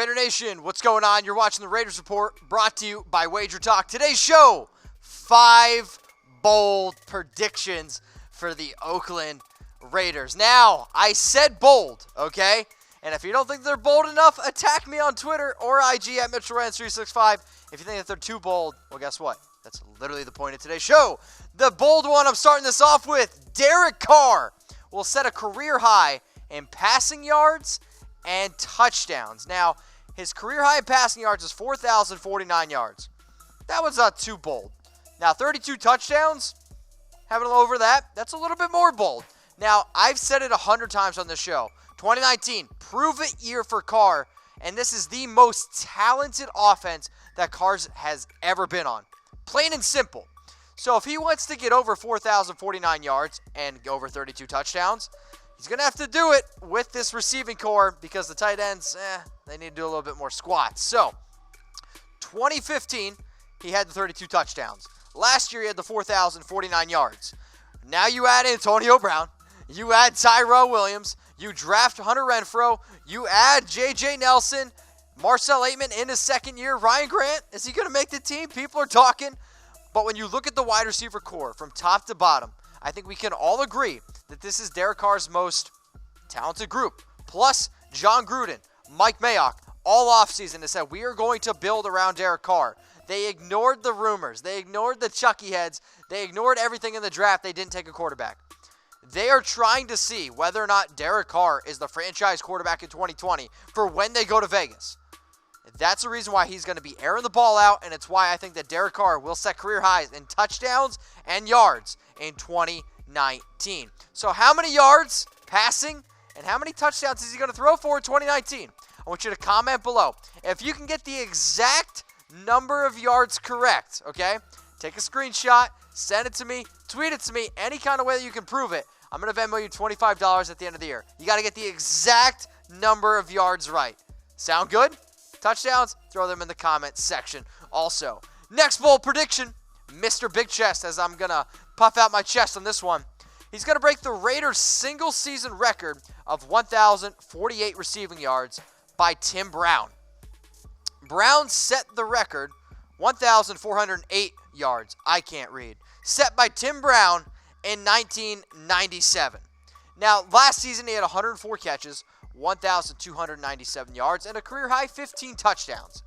Raider Nation, what's going on? You're watching the Raiders Report, brought to you by Wager Talk. Today's show, 5 bold predictions for the Oakland Raiders. Now, I said bold, okay? And if you don't think they're bold enough, attack me on Twitter or IG at MitchellRenz365. If you think that they're too bold, well, guess what? That's literally the point of today's show. The bold one I'm starting this off with, Derek Carr will set a career high in passing yards and touchdowns. Now, his career high in passing yards is 4,049 yards. That was not too bold. Now, 32 touchdowns, having over that, that's a little bit more bold. Now, I've said it 100 times on this show. 2019, prove-it year for Carr, and this is the most talented offense that Carr has ever been on. Plain and simple. So if he wants to get over 4,049 yards and go over 32 touchdowns, he's going to have to do it with this receiving core because the tight ends, they need to do a little bit more squats. So, 2015, he had the 32 touchdowns. Last year, he had the 4,049 yards. Now you add Antonio Brown, you add Tyrell Williams, you draft Hunter Renfrow, you add J.J. Nelson, Marcel Aitman in his second year, Ryan Grant, is he going to make the team? People are talking. But when you look at the wide receiver core from top to bottom, I think we can all agree that this is Derek Carr's most talented group. Plus, Jon Gruden, Mike Mayock, all offseason has said, we are going to build around Derek Carr. They ignored the rumors. They ignored the Chucky heads. They ignored everything in the draft. They didn't take a quarterback. They are trying to see whether or not Derek Carr is the franchise quarterback in 2020 for when they go to Vegas. That's the reason why he's going to be airing the ball out, and it's why I think that Derek Carr will set career highs in touchdowns and yards in 2019. So how many yards passing and how many touchdowns is he going to throw for in 2019? I want you to comment below. If you can get the exact number of yards correct, okay, take a screenshot, send it to me, tweet it to me, any kind of way that you can prove it. I'm going to Venmo you $25 at the end of the year. You got to get the exact number of yards right. Sound good? Touchdowns, throw them in the comment section. Also, next bold prediction, Mr. Big Chest, as I'm going to puff out my chest on this one. He's going to break the Raiders' single-season record of 1,048 receiving yards by Tim Brown. Brown set the record, 1,408 yards, I can't read, set by Tim Brown in 1997. Now, last season he had 104 catches, 1,297 yards, and a career-high 15 touchdowns.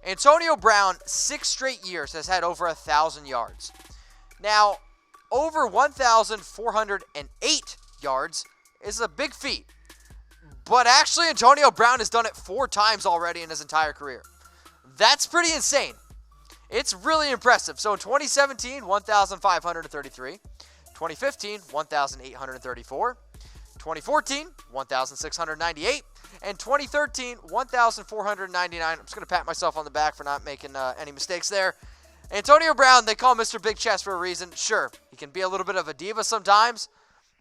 Antonio Brown, 6 straight years, has had over 1,000 yards. Now, over 1,408 yards is a big feat. But actually, Antonio Brown has done it 4 times already in his entire career. That's pretty insane. It's really impressive. So in 2017, 1,533. 2015, 1,834. 2014, 1,698, and 2013, 1,499. I'm just going to pat myself on the back for not making any mistakes there. Antonio Brown, they call him Mr. Big Chest for a reason. Sure, he can be a little bit of a diva sometimes,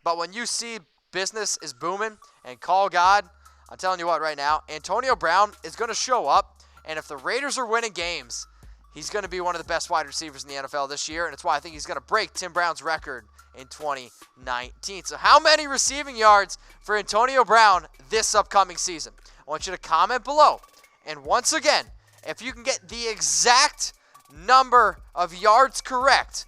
but when you see business is booming and call God, I'm telling you what right now, Antonio Brown is going to show up, and if the Raiders are winning games, he's going to be one of the best wide receivers in the NFL this year, and it's why I think he's going to break Tim Brown's record in 2019. So how many receiving yards for Antonio Brown this upcoming season? I want you to comment below. And once again, if you can get the exact number of yards correct,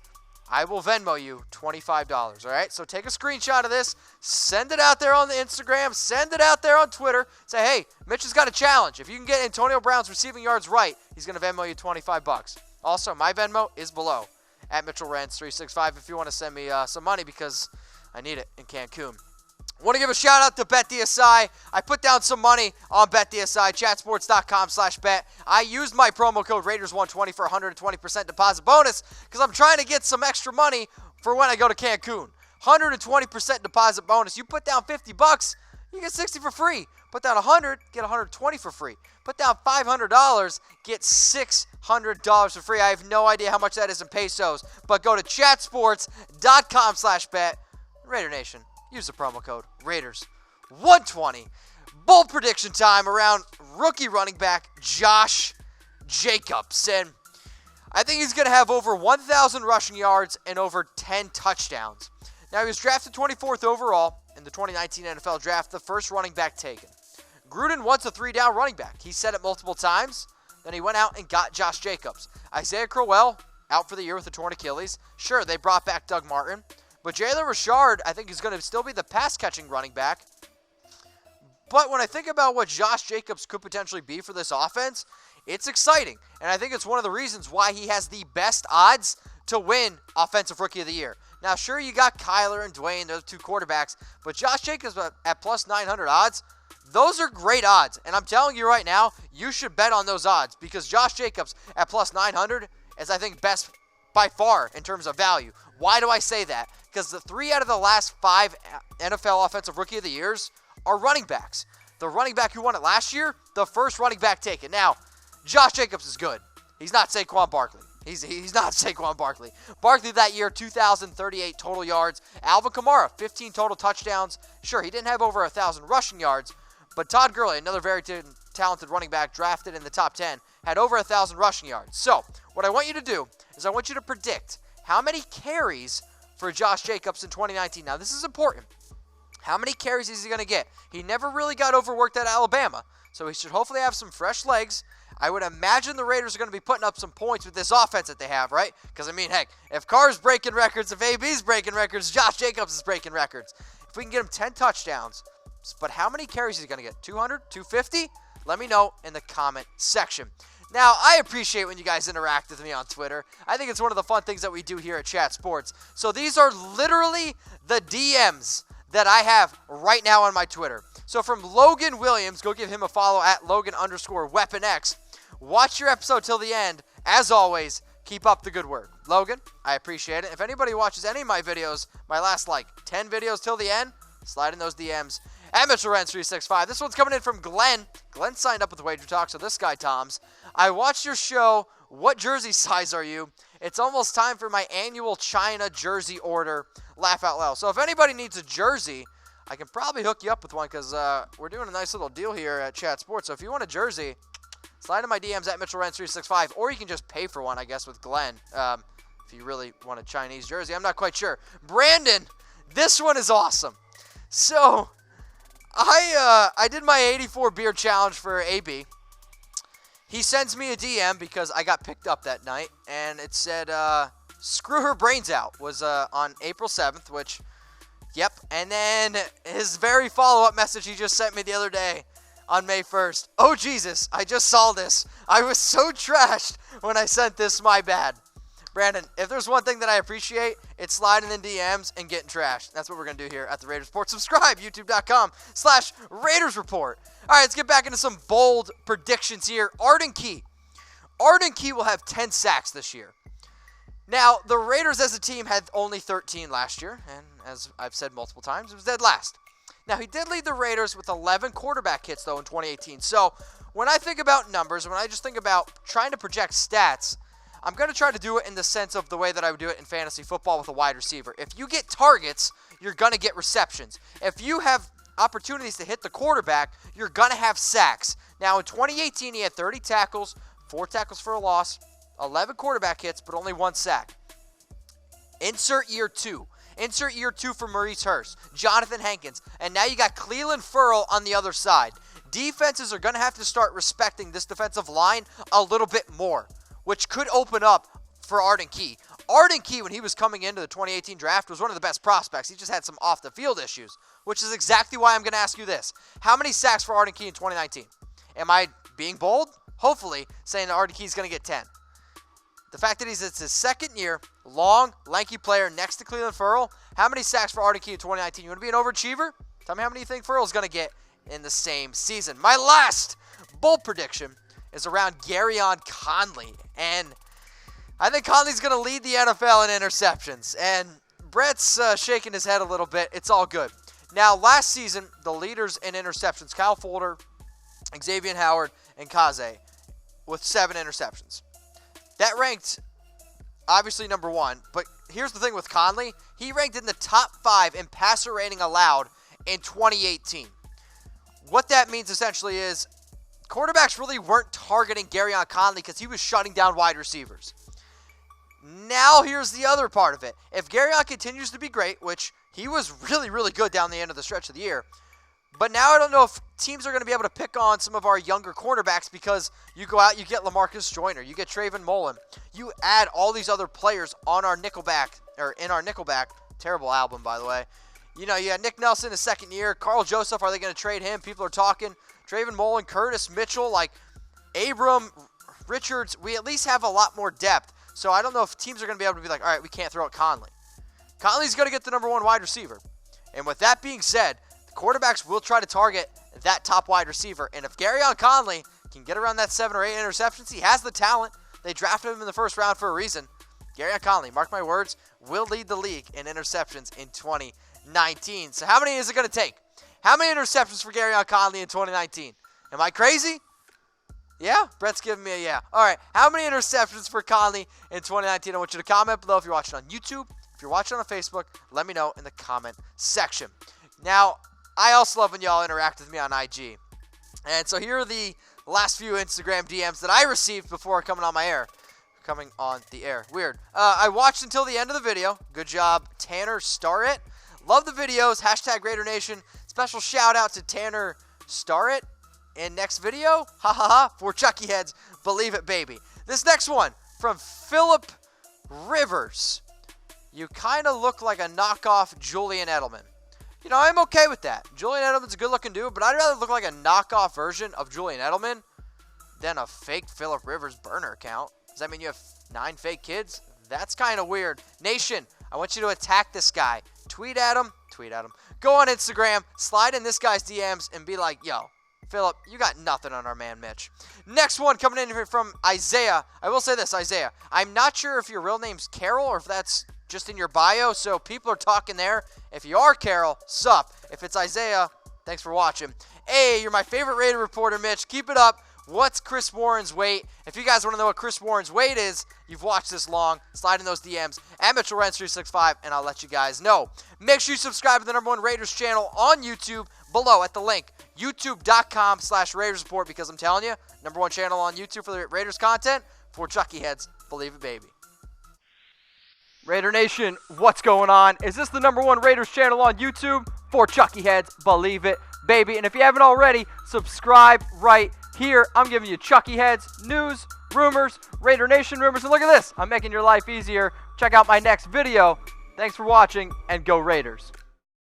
I will Venmo you $25, all right? So take a screenshot of this, send it out there on the Instagram, send it out there on Twitter. Say, hey, Mitch has got a challenge. If you can get Antonio Brown's receiving yards right, he's going to Venmo you $25. Also, my Venmo is below, at MitchellRenz365 if you want to send me some money because I need it in Cancun. Want to give a shout out to BetDSI. I put down some money on BetDSI, chatsports.com/bet. I used my promo code Raiders120 for 120% deposit bonus because I'm trying to get some extra money for when I go to Cancun. 120% deposit bonus. You put down $50, you get 60 for free. Put down 100, get 120 for free. Put down $500, get $600 for free. I have no idea how much that is in pesos, but go to chatsports.com/bet. Raider Nation, use the promo code Raiders120. Bold prediction time around rookie running back Josh Jacobs. And I think he's going to have over 1,000 rushing yards and over 10 touchdowns. Now, he was drafted 24th overall in the 2019 NFL Draft, the first running back taken. Gruden wants a 3-down running back. He said it multiple times. Then he went out and got Josh Jacobs. Isaiah Crowell, out for the year with a torn Achilles. Sure, they brought back Doug Martin. But Jalen Richard, I think, is going to still be the pass-catching running back. But when I think about what Josh Jacobs could potentially be for this offense, it's exciting. And I think it's one of the reasons why he has the best odds to win Offensive Rookie of the Year. Now, sure, you got Kyler and Dwayne, those two quarterbacks. But Josh Jacobs at plus 900 odds, those are great odds. And I'm telling you right now, you should bet on those odds. Because Josh Jacobs at plus 900 is, I think, best by far in terms of value. Why do I say that? Because the 3 out of the last 5 NFL Offensive Rookie of the Years are running backs. The running back who won it last year, the first running back taken. Now, Josh Jacobs is good. He's not Saquon Barkley. He's not Saquon Barkley. Barkley that year, 2,038 total yards. Alvin Kamara, 15 total touchdowns. Sure, he didn't have over 1,000 rushing yards, but Todd Gurley, another very talented running back drafted in the top 10, had over 1,000 rushing yards. So, what I want you to do is I want you to predict how many carries for Josh Jacobs in 2019. Now, this is important. How many carries is he going to get? He never really got overworked at Alabama, so he should hopefully have some fresh legs. I would imagine the Raiders are going to be putting up some points with this offense that they have, right? Because, I mean, heck, if Carr's breaking records, if AB's breaking records, Josh Jacobs is breaking records. If we can get him 10 touchdowns, but how many carries is he going to get? 200? 250? Let me know in the comment section. Now, I appreciate when you guys interact with me on Twitter. I think it's one of the fun things that we do here at Chat Sports. So these are literally the DMs that I have right now on my Twitter. So from Logan Williams, go give him a follow at Logan_WeaponX. Watch your episode till the end. As always, keep up the good work. Logan, I appreciate it. If anybody watches any of my videos, my last 10 videos till the end, slide in those DMs. At Mitch Renz 365. This one's coming in from Glenn. Glenn signed up with Wager Talk, so this guy, Tom's. I watched your show. What jersey size are you? It's almost time for my annual China jersey order. Laugh out loud. So if anybody needs a jersey, I can probably hook you up with one because we're doing a nice little deal here at Chat Sports. So if you want a jersey, slide in my DMs at MitchellRenz365, or you can just pay for one, I guess, with Glenn. If you really want a Chinese jersey, I'm not quite sure. Brandon, this one is awesome. So I did my 84 beer challenge for AB. He sends me a DM because I got picked up that night, and it said, screw her brains out, was on April 7th, which, yep. And then his very follow-up message he just sent me the other day on May 1st. Oh, Jesus, I just saw this. I was so trashed when I sent this, my bad. Brandon, if there's one thing that I appreciate, it's sliding in DMs and getting trashed. That's what we're going to do here at the Raiders Report. Subscribe, youtube.com/Raiders Report. All right, let's get back into some bold predictions here. Arden Key. Arden Key will have 10 sacks this year. Now, the Raiders as a team had only 13 last year, and as I've said multiple times, it was dead last. Now, he did lead the Raiders with 11 quarterback hits, though, in 2018. So, when I think about numbers, when I just think about trying to project stats, I'm going to try to do it in the sense of the way that I would do it in fantasy football with a wide receiver. If you get targets, you're going to get receptions. If you have opportunities to hit the quarterback, you're going to have sacks. Now, in 2018, he had 30 tackles, 4 tackles for a loss, 11 quarterback hits, but only 1 sack. Insert year 2. Insert year 2 for Maurice Hurst, Jonathan Hankins, and now you got Cleveland Ferrell on the other side. Defenses are going to have to start respecting this defensive line a little bit more, which could open up for Arden Key. Arden Key, when he was coming into the 2018 draft, was one of the best prospects. He just had some off-the-field issues, which is exactly why I'm going to ask you this. How many sacks for Arden Key in 2019? Am I being bold? Hopefully, saying that Arden Key is going to get 10. The fact that it's his second year, long, lanky player next to Cleveland Ferrell, how many sacks for Arden Key in 2019? You want to be an overachiever? Tell me how many you think Ferrell's going to get in the same season. My last bold prediction is around Gareon Conley. And I think Conley's going to lead the NFL in interceptions. And Brett's shaking his head a little bit. It's all good. Now, last season, the leaders in interceptions, Kyle Fuller, Xavier Howard, and Kaze, with 7 interceptions. That ranked, obviously, number 1. But here's the thing with Conley. He ranked in the top 5 in passer rating allowed in 2018. What that means, essentially, is quarterbacks really weren't targeting Gareon Conley because he was shutting down wide receivers. Now, here's the other part of it. If Gareon continues to be great, which he was really, really good down the end of the stretch of the year, But now I don't know if teams are going to be able to pick on some of our younger cornerbacks because you go out, you get LaMarcus Joyner, you get Trayvon Mullen. You add all these other players on our nickelback, or in our nickelback. Terrible album, by the way. You know, you got Nick Nelson his second year. Carl Joseph, are they going to trade him? People are talking. Trayvon Mullen, Curtis Mitchell, like Abram, Richards. We at least have a lot more depth. So I don't know if teams are going to be able to be like, all right, we can't throw at Conley. Conley's going to get the number 1 wide receiver. And with that being said, quarterbacks will try to target that top wide receiver. And if Gareon Conley can get around that 7 or 8 interceptions, he has the talent. They drafted him in the first round for a reason. Gareon Conley, mark my words, will lead the league in interceptions in 2019. So how many is it going to take? How many interceptions for Gareon Conley in 2019? Am I crazy? Yeah? Brett's giving me a yeah. All right. How many interceptions for Conley in 2019? I want you to comment below if you're watching on YouTube. If you're watching on Facebook, let me know in the comment section. Now, I also love when y'all interact with me on IG. And so here are the last few Instagram DMs that I received before coming on my air. Coming on the air. Weird. I watched until the end of the video. Good job, Tanner Starrett. Love the videos. Hashtag Raider Nation. Special shout out to Tanner Starrett. In next video, ha ha ha, for Chucky Heads, believe it, baby. This next one from Philip Rivers. You kind of look like a knockoff Julian Edelman. You know, I'm okay with that. Julian Edelman's a good-looking dude, but I'd rather look like a knockoff version of Julian Edelman than a fake Philip Rivers burner account. Does that mean you have 9 fake kids? That's kind of weird. Nation, I want you to attack this guy. Tweet at him. Go on Instagram, slide in this guy's DMs, and be like, yo, Philip, you got nothing on our man Mitch. Next one coming in here from Isaiah. I will say this, Isaiah. I'm not sure if your real name's Carol or if that's just in your bio, so people are talking there. If you are Carol, sup. If it's Isaiah, thanks for watching. Hey, you're my favorite Raider reporter, Mitch. Keep it up. What's Chris Warren's weight? If you guys want to know what Chris Warren's weight is, you've watched this long, slide in those DMs at Mitchell Renz 365, and I'll let you guys know. Make sure you subscribe to the #1 Raiders channel on YouTube below at the link, youtube.com/Raiders Report, because I'm telling you, #1 channel on YouTube for the Raiders content for Chucky Heads. Believe it, baby. Raider Nation, what's going on? Is this the #1 Raiders channel on YouTube for Chucky Heads? Believe it, baby. And if you haven't already, subscribe right here. I'm giving you Chucky Heads, news, rumors, Raider Nation rumors. And look at this. I'm making your life easier. Check out my next video. Thanks for watching, and go Raiders.